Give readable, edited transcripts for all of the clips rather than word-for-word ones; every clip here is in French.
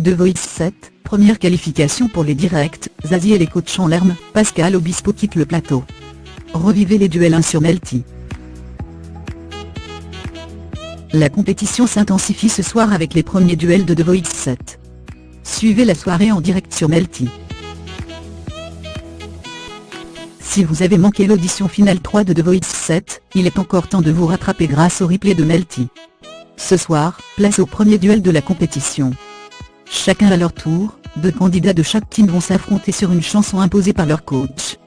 The Voice 7, première qualification pour les directs, Zazie et les coachs en larmes, Pascal Obispo quitte le plateau. Revivez les duels 1 sur Melty. La compétition s'intensifie ce soir avec les premiers duels de The Voice 7. Suivez la soirée en direct sur Melty. Si vous avez manqué l'audition finale 3 de The Voice 7, il est encore temps de vous rattraper grâce au replay de Melty. Ce soir, place au premier duel de la compétition. Chacun à leur tour, 2 candidats de chaque team vont s'affronter sur une chanson imposée par leur coach.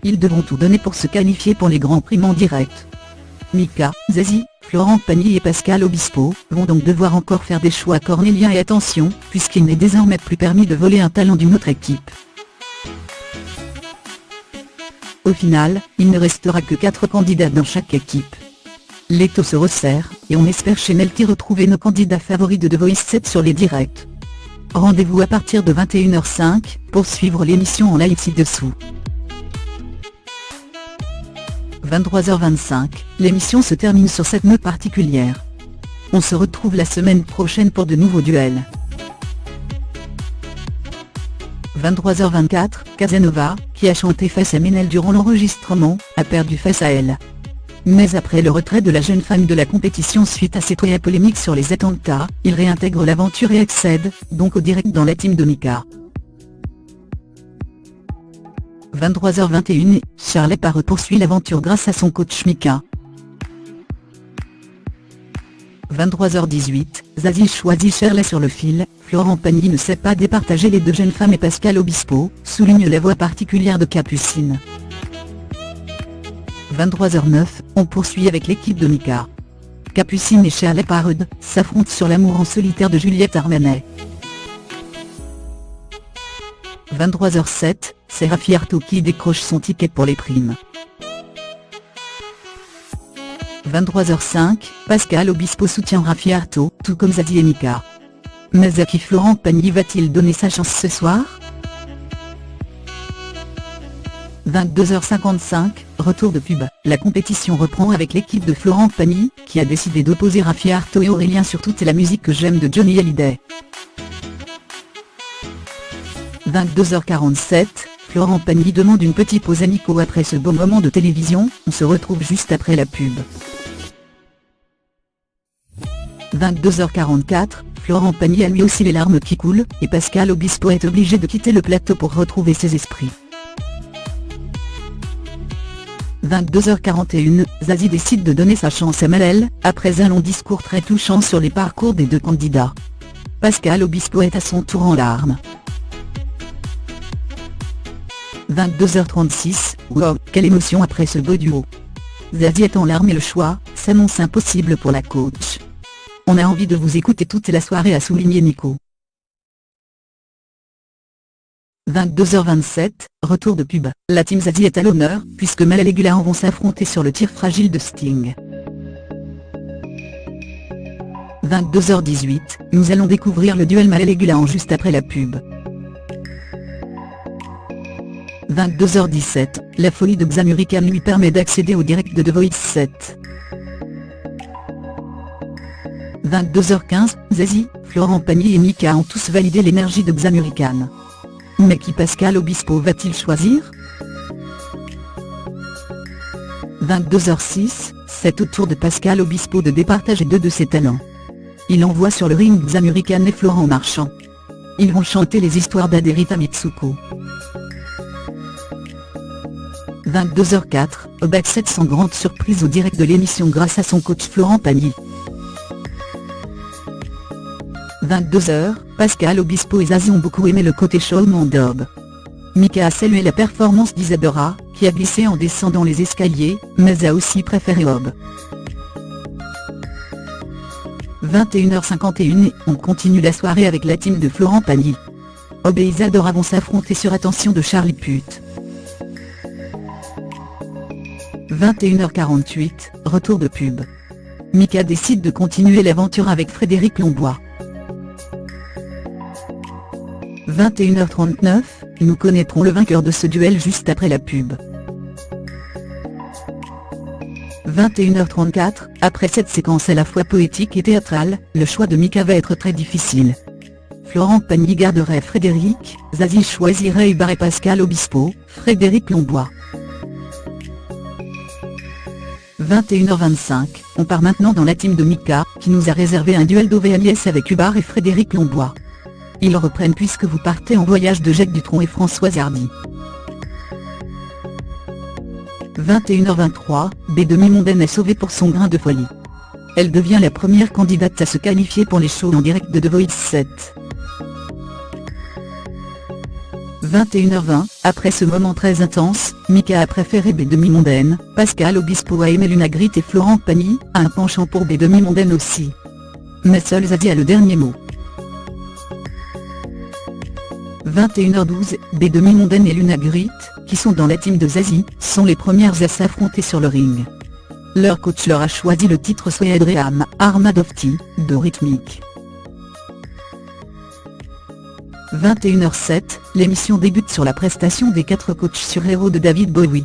Ils devront tout donner pour se qualifier pour les grands prix en direct. Mika, Zazie, Florent Pagny et Pascal Obispo vont donc devoir encore faire des choix cornéliens et attention, puisqu'il n'est désormais plus permis de voler un talent d'une autre équipe. Au final, il ne restera que 4 candidats dans chaque équipe. L'étau se resserre, et on espère chez Melty retrouver nos candidats favoris de The Voice 7 sur les directs. Rendez-vous à partir de 21h05, pour suivre l'émission en live ci-dessous. 23h25, l'émission se termine sur cette note particulière. On se retrouve la semaine prochaine pour de nouveaux duels. 23h24, Casanova, qui a chanté face à Ménel durant l'enregistrement, a perdu face à elle. Mais après le retrait de la jeune femme de la compétition suite à ses tweets polémiques sur les attentats, il réintègre l'aventure et accède, donc au direct dans la team de Mika. 23h21, Charlet Parreux poursuit l'aventure grâce à son coach Mika. 23h18, Zazie choisit Shirley sur le fil, Florent Pagny ne sait pas départager les 2 jeunes femmes et Pascal Obispo, souligne la voix particulière de Capucine. 23h09, on poursuit avec l'équipe de Mika. Capucine et Charlet Parreux s'affrontent sur l'amour en solitaire de Juliette Armanet. 23h07, c'est Raffi Arto qui décroche son ticket pour les primes. 23h05, Pascal Obispo soutient Raffi Arto, tout comme Zazie et Mika. Mais à qui Florent Pagny va-t-il donner sa chance ce soir? 22h55, retour de pub, la compétition reprend avec l'équipe de Florent Pagny, qui a décidé d'opposer Raffi Arto et Aurélien sur Toute la musique que j'aime de Johnny Hallyday. 22h47, Florent Pagny demande une petite pause à Nico après ce beau moment de télévision, on se retrouve juste après la pub. 22h44, Florent Pagny a lui aussi les larmes qui coulent, et Pascal Obispo est obligé de quitter le plateau pour retrouver ses esprits. 22h41, Zazie décide de donner sa chance à Malel, après un long discours très touchant sur les parcours des 2 candidats. Pascal Obispo est à son tour en larmes. 22h36, wow, quelle émotion après ce beau duo. Zazie est en larmes et le choix s'annonce impossible pour la coach. On a envie de vous écouter toute la soirée, a souligné Nico. 22h27, retour de pub, la team Zazie est à l'honneur, puisque Malel et Gulan vont s'affronter sur le tir fragile de Sting. 22h18, nous allons découvrir le duel Malel et Gulan juste après la pub. 22h17, la folie de Xamurican lui permet d'accéder au direct de The Voice 7. 22h15, Zazie, Florent Pagny et Mika ont tous validé l'énergie de Xamurican. Mais qui Pascal Obispo va-t-il choisir? 22h06, c'est au tour de Pascal Obispo de départager 2 de ses talents. Il envoie sur le ring Xamurican et Florent Marchand. Ils vont chanter les histoires d'Aderita Mitsuko. 22h04, Ob accède sans grande surprise au direct de l'émission grâce à son coach Florent Pagny. 22h, Pascal Obispo et Zazie ont beaucoup aimé le côté showman d'Ob. Mika a salué la performance d'Isadora, qui a glissé en descendant les escaliers, mais a aussi préféré Ob. 21h51, on continue la soirée avec la team de Florent Pagny. Ob et Isadora vont s'affronter sur Attention de Charlie Puth. 21h48, retour de pub. Mika décide de continuer l'aventure avec Frédéric Lombois. 21h39, nous connaîtrons le vainqueur de ce duel juste après la pub. 21h34, après cette séquence à la fois poétique et théâtrale, le choix de Mika va être très difficile. Florent Pagny garderait Frédéric, Zazie choisirait Ibar et Pascal Obispo, Frédéric Lombois. 21h25, on part maintenant dans la team de Mika, qui nous a réservé un duel d'OVNIS avec Ibar et Frédéric Lombois. Ils reprennent puisque vous partez en voyage de Jacques Dutronc et Françoise Hardy. 21h23, B Demi-Mondaine est sauvée pour son grain de folie. Elle devient la première candidate à se qualifier pour les shows en direct de The Voice 7. 21h20, après ce moment très intense, Mika a préféré B Demi-Mondaine, Pascal Obispo a aimé Lunagrit et Florent Pagny a un penchant pour B Demi-Mondaine aussi. Mais seul Zazie a le dernier mot. 21h12, B Demi-Mondaine et Lunagrit, qui sont dans la team de Zazie, sont les premières à s'affronter sur le ring. Leur coach leur a choisi le titre Sweadream Armadofti, de Rhythmique. 21h07, l'émission débute sur la prestation des 4 coachs sur Hero de David Bowie.